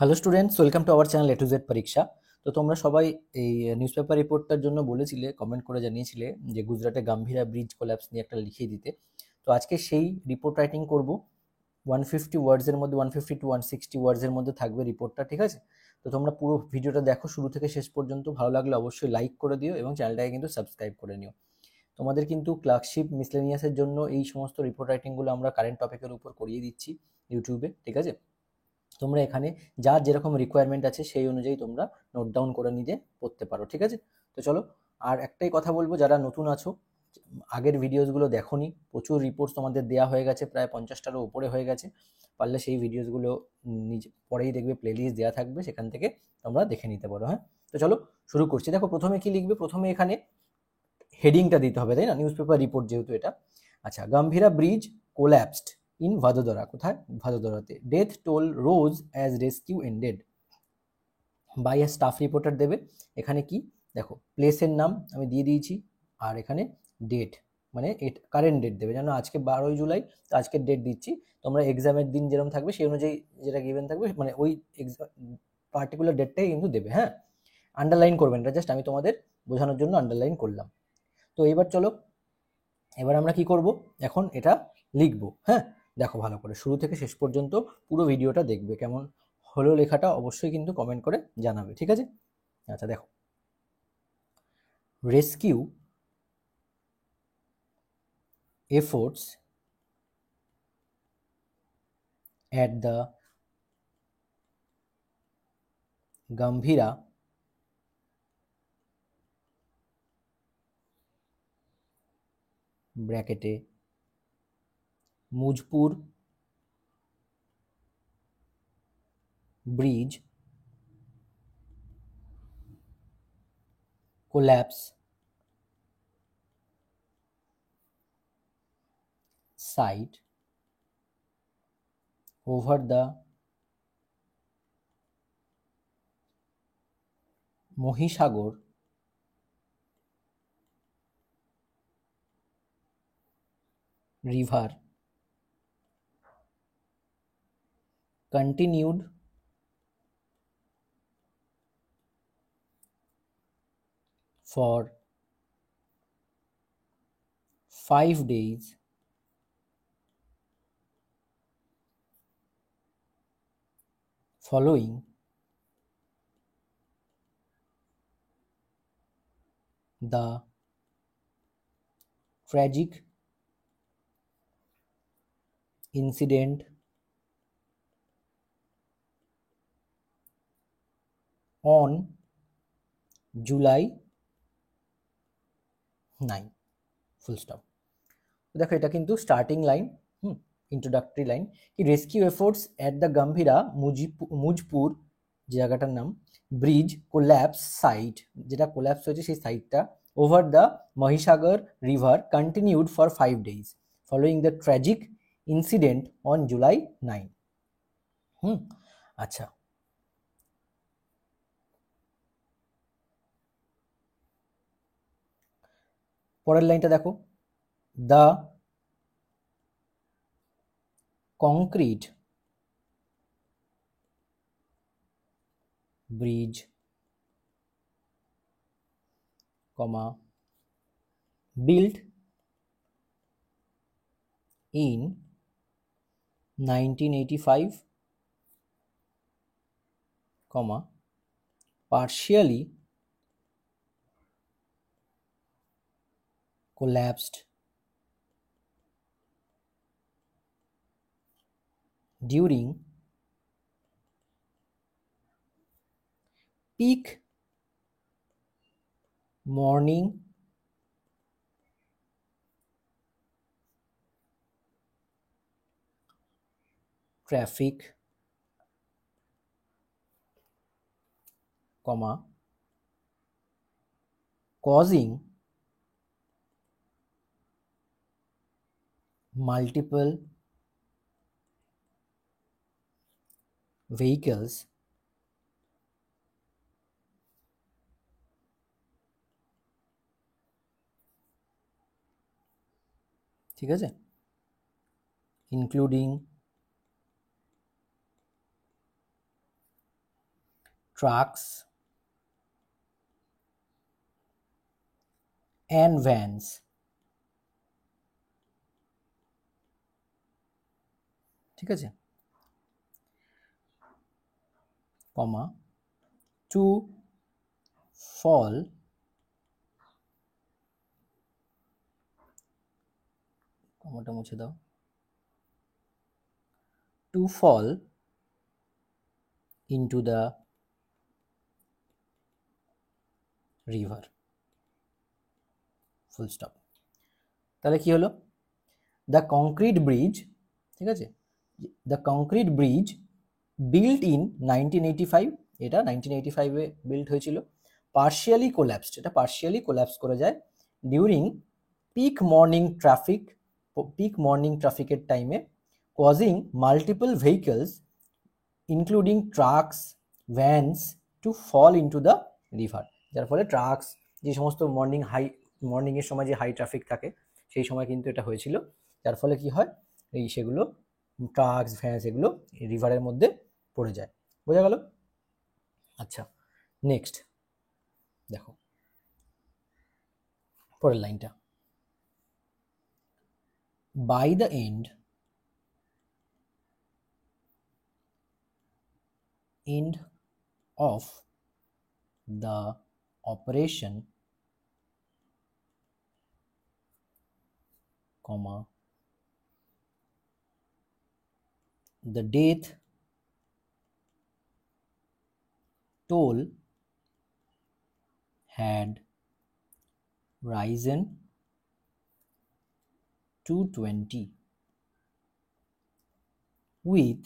Hello students, welcome to our channel A to Z পরীক্ষা। তো তোমরা সবাই এই নিউজ পেপার রিপোর্টটার জন্য বলেছিলে, কমেন্ট করে জানিয়েছিলে যে গুজরাটে গাম্ভীরা ব্রিজ কোল্যাপস নিয়ে একটা লিখিয়ে দিতে। তো আজকে সেই রিপোর্ট রাইটিং করব। 150 ওয়ার্ডসের মধ্যে, 150 টু 160 ওয়ার্ডসের মধ্যে থাকবে রিপোর্টটা, ঠিক আছে? তো তোমরা পুরো ভিডিওটা দেখো শুরু থেকে শেষ পর্যন্ত। ভালো লাগলে অবশ্যই লাইক করে দিও এবং চ্যানেলটাকে কিন্তু সাবস্ক্রাইব করে নিও। তোমাদের কিন্তু ক্লার্কশিপ মিসলেনিয়াসের জন্য এই সমস্ত রিপোর্ট রাইটিংগুলো আমরা কারেন্ট টপিকের উপর করিয়ে দিচ্ছি ইউটিউবে, ঠিক আছে? তোমরা এখানে যার যেরকম রিকোয়ারমেন্ট আছে সেই অনুযায়ী তোমরা নোট ডাউন করে নিতে পড়তে পারো, ঠিক আছে? তো চলো, আর একটাই কথা বলবো, যারা নতুন আছো, আগের ভিডিওসগুলো দেখোনি, প্রচুর রিপোর্টস তোমাদের দেওয়া হয়ে গেছে, প্রায় 50টারও উপরে হয়ে গেছে। পারলে সেই ভিডিওসগুলো নিজে পরেই দেখবে, প্লেলিস্ট দেওয়া থাকবে, সেখান থেকে তোমরা দেখে নিতে পারো। হ্যাঁ, তো চলো শুরু করছি। দেখো, প্রথমে কি লিখবে, প্রথমে এখানে হেডিংটা দিতে হবে, তাই না? নিউজ পেপার রিপোর্ট যেহেতু এটা। আচ্ছা, Gambhira bridge collapsed in Vadodara. কোথায়? ভাদোদরাতে। Death toll rose as rescue ended by a staff reporter দেবে। এখানে কি দেখো, প্লেসের নাম আমি দিয়ে দিয়েছি, আর এখানে ডেট, মানে কারেন্ট ডেট দেবে। যেন আজকে 12ই জুলাই, তো আজকের ডেট দিচ্ছি। তোমরা এক্সামের দিন যেরকম থাকবে সেই অনুযায়ী যেটা গিভেন থাকবে, মানে ওই পার্টিকুলার ডেটটাই কিন্তু দেবে। হ্যাঁ, আন্ডারলাইন করবেন, এটা জাস্ট আমি তোমাদের বোঝানোর জন্য আন্ডারলাইন করলাম। তো এবার চলো, এবার আমরা কি করব, এখন এটা লিখবো। হ্যাঁ, দেখো ভালো করে শুরু থেকে শেষ পর্যন্ত পুরো ভিডিওটা দেখবে। কেমন হলো লেখাটা অবশ্যই কিন্তু কমেন্ট করে জানাবে, ঠিক আছে? আচ্ছা দেখো, rescue efforts at the Gambhira ব্র্যাকেটে Mujpur bridge collapse site over the Mahisagar river continued for 5 days following the tragic incident on July 9, full stop. দেখো, এটা কিন্তু স্টার্টিং লাইন, ইন্ট্রোডাক্টরি লাইন। কি, rescue efforts at the Gambhira Mujpur, যে জায়গাটার নাম, ব্রিজ কোল্যাপস সাইট, যেটা collapse হয়েছে সেই সাইটটা, over the Mahisagar river continued for 5 days following the tragic incident on July 9। আচ্ছা, পরের লাইনটা দেখো, the concrete bridge, comma, built in 1985, comma, partially collapsed during peak morning traffic, comma, causing multiple vehicles ঠিক আছে, including trucks and vans ঠিক আছে, কমা to fall কমাটা মুছে দাও, to fall into the river, full stop. তাহলে কি হলো, দ্য কংক্রিট ব্রিজ, ঠিক আছে, the concrete bridge built in 1985, এটা 1985-এ বিল্ট হয়েছিল, পার্শিয়ালি কোল্যাপসড, এটা পার্শিয়ালি কোল্যাপস করে যায় ডিউরিং পিক মর্নিং ট্রাফিকের টাইমে, causing multiple vehicles including trucks vans to fall into the river, যার ফলে ট্রাকস, যে সমস্ত মর্নিংয়ের সময় যে হাই ট্রাফিক থাকে সেই সময় কিন্তু এটা হয়েছিল, যার ফলে কি হয়, এই সেগুলো ট্রাকস ভ্যানস এগুলো রিভারের মধ্যে পড়ে যায়। বোঝা গেল? আচ্ছা, নেক্সট দেখো পরের লাইনটা, by the end of the operation, comma, the death toll had risen to 20, with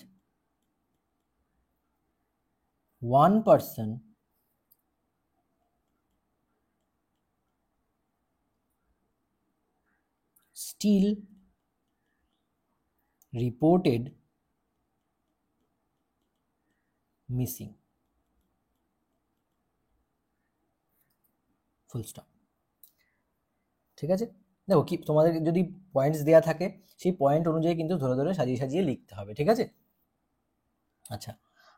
one person still reported missing, full stop. ঠিক আছে, দেখো কি তোমাদের যদি পয়েন্টস দেওয়া থাকে সেই পয়েন্ট অনুযায়ী কিন্তু ধরে ধরে সাজিয়ে সাজিয়ে লিখতে হবে, ঠিক আছে। আচ্ছা,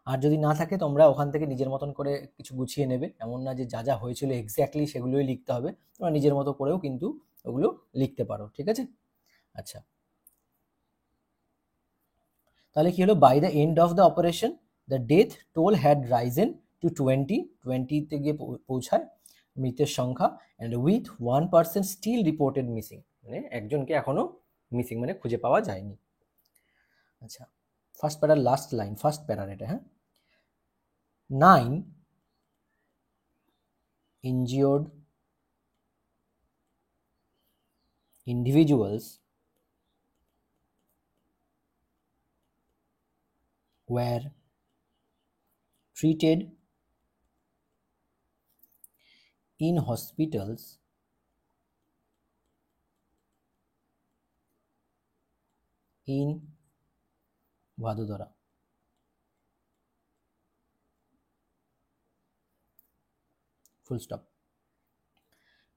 আর যদি না থাকে তোমরা ওখান থেকে নিজের মতন করে কিছু গুছিয়ে নেবে, এমন না যে যা যা হয়েছিল এক্স্যাক্টলি সেগুলোই লিখতে হবে, তোমরা নিজের মতো করেও কিন্তু ওগুলো লিখতে পারো, ঠিক আছে। আচ্ছা, তাহলে কি হলো, by the end of the operation the death toll had risen to 20 গিয়ে পৌঁছায় মৃতের সংখ্যা, and with 1% still reported missing, মানে একজনকে এখনো মিসিং মানে খুঁজে পাওয়া যায়নি। আচ্ছা, ফার্স্ট প্যারার লাস্ট লাইন, ফার্স্ট প্যারার এটা, হ্যাঁ, 9 injured individuals were treated in hospitals in Vadodara. Full stop.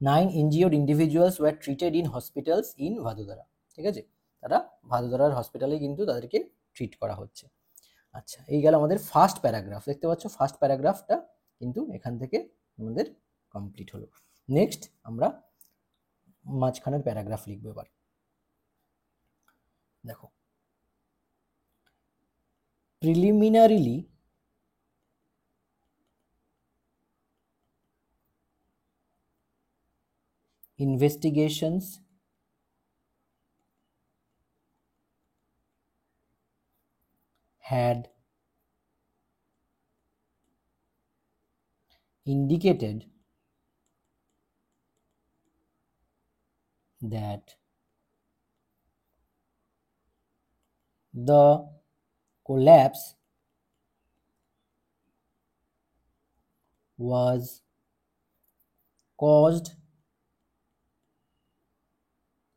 9 injured individuals were treated in hospitals in Vadodara. ঠিক আছে, তারা ভাদোদরার হসপিটালে কিন্তু তাদেরকে ট্রিট করা হচ্ছে। আচ্ছা, এই গেল আমাদের ফার্স্ট প্যারাগ্রাফ, দেখতে পাচ্ছ ফার্স্ট প্যারাগ্রাফটা কিন্তু এখান থেকে আমাদের কমপ্লিট হলো। নেক্সট আমরা মাঝখানের প্যারাগ্রাফ লিখবো এবার। দেখো, preliminarily investigations had indicated that the collapse was caused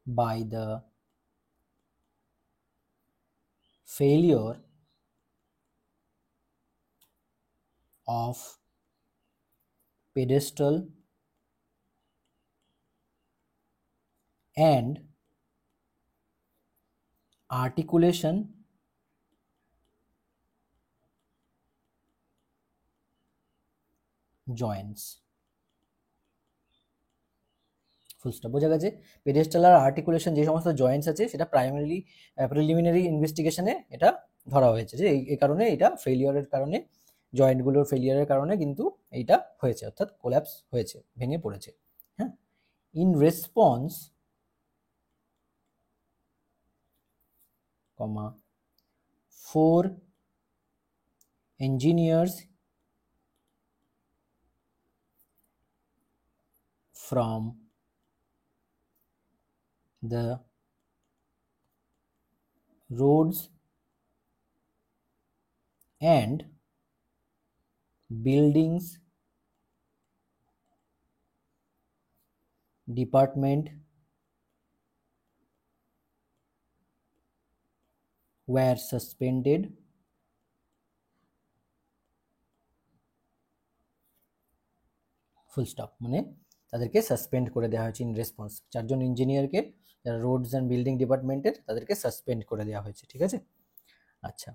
by the failure of pedestal and articulation Joints. Full stop. বোঝা গেছে? পেডেস্টাল আর আর্টিকুলেশন যে সমস্ত জয়েন্টস আছে সেটা প্রিলিমিনারি ইনভেস্টিগেশনে এটা ধরা হয়েছে যে এই কারণে এটা ফেলিয়ারের কারণে, জয়েন্টগুলোর ফেলিয়ারের কারণে কিন্তু এইটা হয়েছে, অর্থাৎ কোল্যাপস হয়েছে, ভেঙে পড়েছে। হ্যাঁ, in response, comma, 4 engineers from the roads and buildings department were suspended full stop. মানে তাদেরকে সাসপেন্ড করে দেওয়া হয়েছে ইন রেসপন্স। 4 জন ইঞ্জিনিয়ারকে, যারা রোডস অ্যান্ড বিল্ডিং ডিপার্টমেন্টের, তাদেরকে সাসপেন্ড করে দেওয়া হয়েছে। ঠিক আছে? আচ্ছা,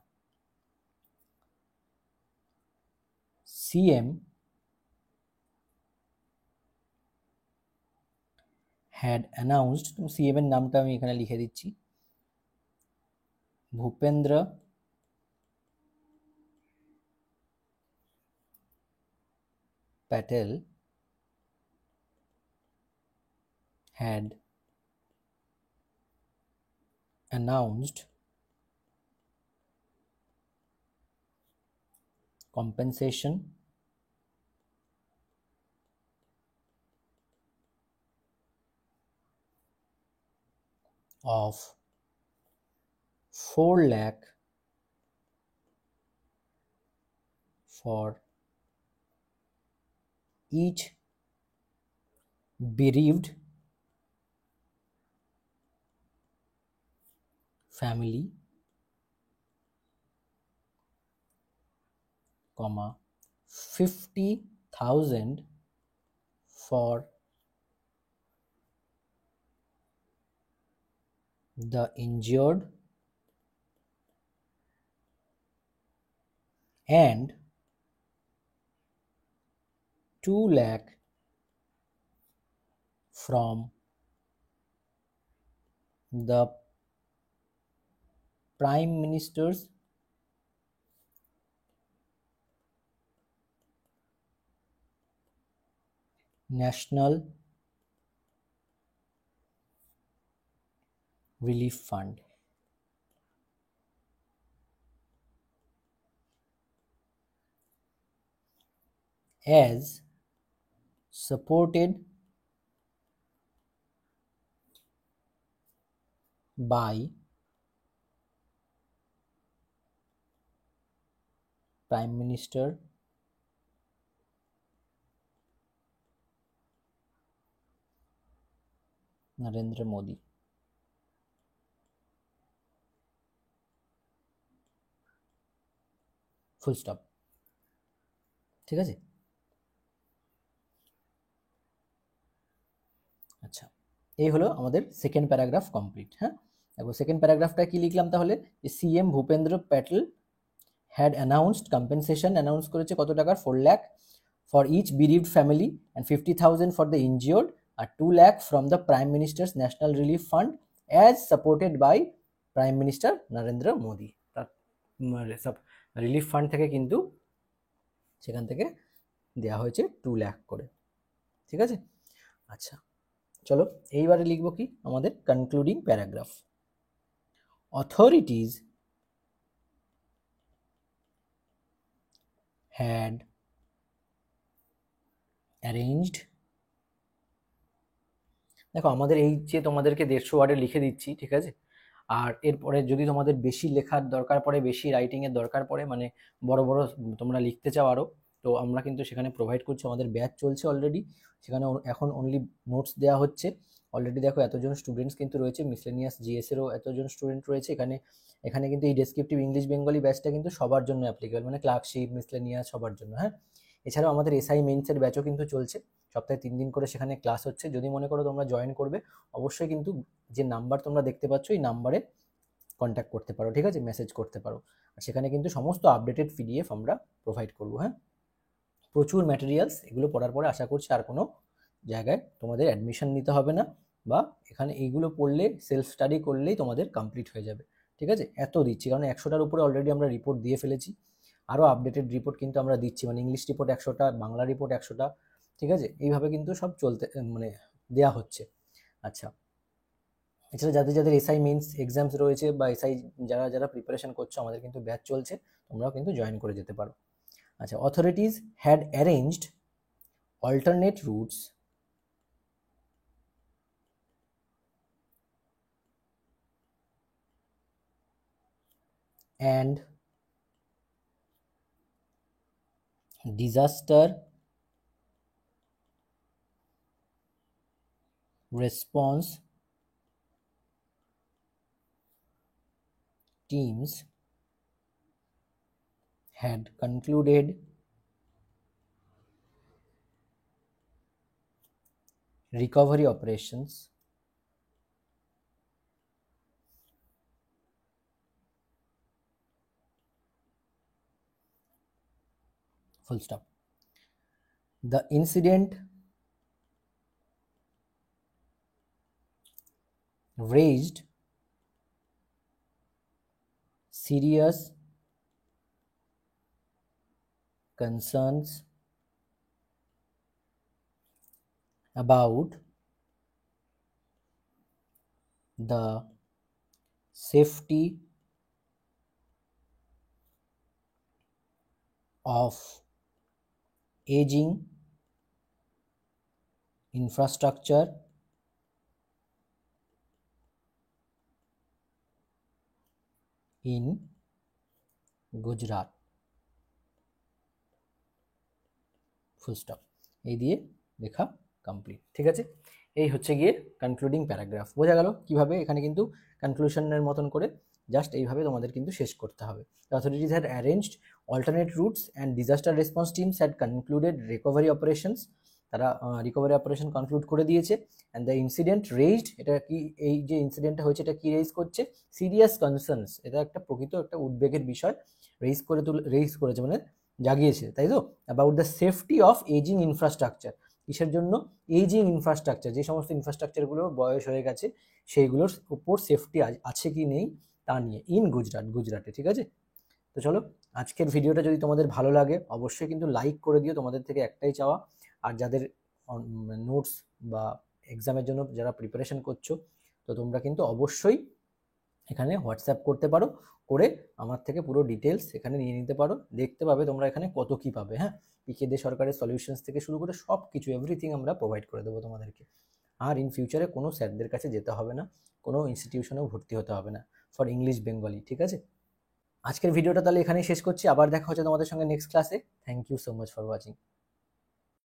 সিএম had announced, সিএম এর নামটা আমি এখানে লিখে দিচ্ছি, Bhupendra Patel had announced compensation of 4 lakh for each bereaved family, comma, 50,000 for the injured and 2 lakh from the Prime Minister's National Relief Fund. As supported by Prime Minister Narendra Modi. Full stop. ঠিক আছে? আচ্ছা, এই হলো আমাদের second paragraph complete. হ্যাঁ, দেখো second প্যারাগ্রাফটা কি লিখলাম তাহলে, যে CM Bhupendra Patel had announced compensation, announce করেছে কত টাকার, 4 lakh for each bereaved family and 50,000 for the injured আর 2 lakh from the prime minister's national relief fund as supported by prime minister Narendra Modi. Relief fund থেকে কিন্তু সেখান থেকে দেওয়া হয়েছে 2 লাখ করে। ঠিক আছে? আচ্ছা, চলো এইবারে লিখবো কি আমাদের concluding paragraph. Authorities had arranged, দেখো আমাদের এই যে তোমাদেরকে 150 ওয়ার্ডে লিখে দিচ্ছি, ঠিক আছে, আর এরপরে যদি তোমাদের বেশি লেখার দরকার পড়ে, বেশি রাইটিংয়ের দরকার পড়ে, মানে বড় বড় তোমরা লিখতে চাও আরও, তো আমরা কিন্তু সেখানে প্রোভাইড করছি, আমাদের ব্যাচ চলছে অলরেডি, সেখানে এখন অনলি নোটস দেওয়া হচ্ছে। অলরেডি দেখো এতজন স্টুডেন্টস কিন্তু রয়েছে, মিসলেনিয়াস জিএসেরও এতজন স্টুডেন্ট রয়েছে এখানে। এখানে কিন্তু এই ডেসক্রিপটিভ ইংলিশ বেঙ্গলি ব্যাচটা কিন্তু সবার জন্য অ্যাপ্লিকেবল, মানে ক্লার্কশিপ, মিসলেনিয়াস সবার জন্য। হ্যাঁ, এছাড়াও আমাদের এসআই মেন্সের ব্যাচও কিন্তু চলছে, সপ্তাহে 3 দিন করে সেখানে ক্লাস হচ্ছে। যদি মনে করো তোমরা জয়েন করবে, অবশ্যই কিন্তু যে নাম্বার তোমরা দেখতে পাচ্ছ এই নাম্বারে কন্ট্যাক্ট করতে পারো, ঠিক আছে, মেসেজ করতে পারো। আর সেখানে কিন্তু সমস্ত আপডেটেড পিডিএফ আমরা প্রোভাইড করবো। হ্যাঁ, প্রচুর ম্যাটেরিয়ালস, এগুলো পড়ার পরে আশা করছি আর কোনো জায়গায় তোমাদের অ্যাডমিশন নিতে হবে না, বা এখানে এইগুলো পড়লে সেলফ স্টাডি করলেই তোমাদের কমপ্লিট হয়ে যাবে। ঠিক আছে, এত দিচ্ছি কারণ 100টার উপরে অলরেডি আমরা রিপোর্ট দিয়ে ফেলেছি, আরও আপডেটেড রিপোর্ট কিন্তু আমরা দিচ্ছি, মানে ইংলিশ রিপোর্ট 100টা, বাংলা রিপোর্ট 100টা। ঠিক আছে, এইভাবে কিন্তু সব চলতে মানে দেয়া হচ্ছে। আচ্ছা, এছাড়া যাদের যাদের এসআই মেন্স এক্সামস রয়েছে বা এসআই যারা যারা প্রিপারেশন করছো, আমাদের কিন্তু ব্যাচ চলছে, তোমরাও কিন্তু জয়েন করে যেতে পারো। আচ্ছা, authorities had arranged alternate roots and disaster response teams had concluded recovery operations full stop. The incident raised serious concerns about the safety of aging infrastructure in Gujarat, full stop. এই দিয়ে লেখা কমপ্লিট। ঠিক আছে, এই হচ্ছে গিয়ে কনক্লুডিং প্যারাগ্রাফ। বোঝা গেল কিভাবে এখানে কিন্তু কনক্লুশনের মতন করে জাস্ট এইভাবে তোমাদের কিন্তু শেষ করতে হবে। The authorities had arranged alternate routes and disaster response teams had concluded recovery operations, তারা রিকভারি অপারেশন কনক্লুড করে দিয়েছে। অ্যান্ড দ্য ইনসিডেন্ট রেজড, এটা কি, এই যে ইনসিডেন্টটা হয়েছে এটা কি রেজ করছে? সিরিয়াস কনসার্নস, এটা একটা প্রকৃত একটা উদ্বেগের বিষয় রেজ করেছে, মানে জাগিয়েছে, তাই তো? About the safety of ageing infrastructure, কিসের জন্য? এজিং ইনফ্রাস্ট্রাকচার, যে সমস্ত ইনফ্রাস্ট্রাকচারগুলোর বয়স হয়ে গেছে সেইগুলোর উপর সেফটি আছে কি নেই তা নিয়ে, ইন গুজরাটে। ঠিক আছে, তো চলো, আজকের ভিডিওটা যদি তোমাদের ভালো লাগে অবশ্যই কিন্তু লাইক করে দিও, তোমাদের থেকে একটাই চাওয়া। আর যাদের নোটস বা এক্সামের জন্য যারা প্রিপারেশন করছো, তো তোমরা কিন্তু অবশ্যই এখানে হোয়াটসঅ্যাপ করতে পারো, করে আমার থেকে পুরো ডিটেলস এখানে নিয়ে নিতে পারো। দেখতে পাবে তোমরা এখানে কত কি পাবে। হ্যাঁ, পিকে দে সরকারের সলিউশনস থেকে শুরু করে সব কিছু এভরিথিং আমরা প্রোভাইড করে দেবো তোমাদেরকে। আর ইন ফিউচারে কোনো স্যারদের কাছে যেতে হবে না, কোনো ইনস্টিটিউশনেও ভর্তি হতে হবে না ফর ইংলিশ বেঙ্গলি। ঠিক আছে, আজকের ভিডিওটা তাহলে এখানেই শেষ করছি, আবার দেখা হচ্ছে তোমাদের সঙ্গে নেক্সট ক্লাসে। Thank you so much for watching.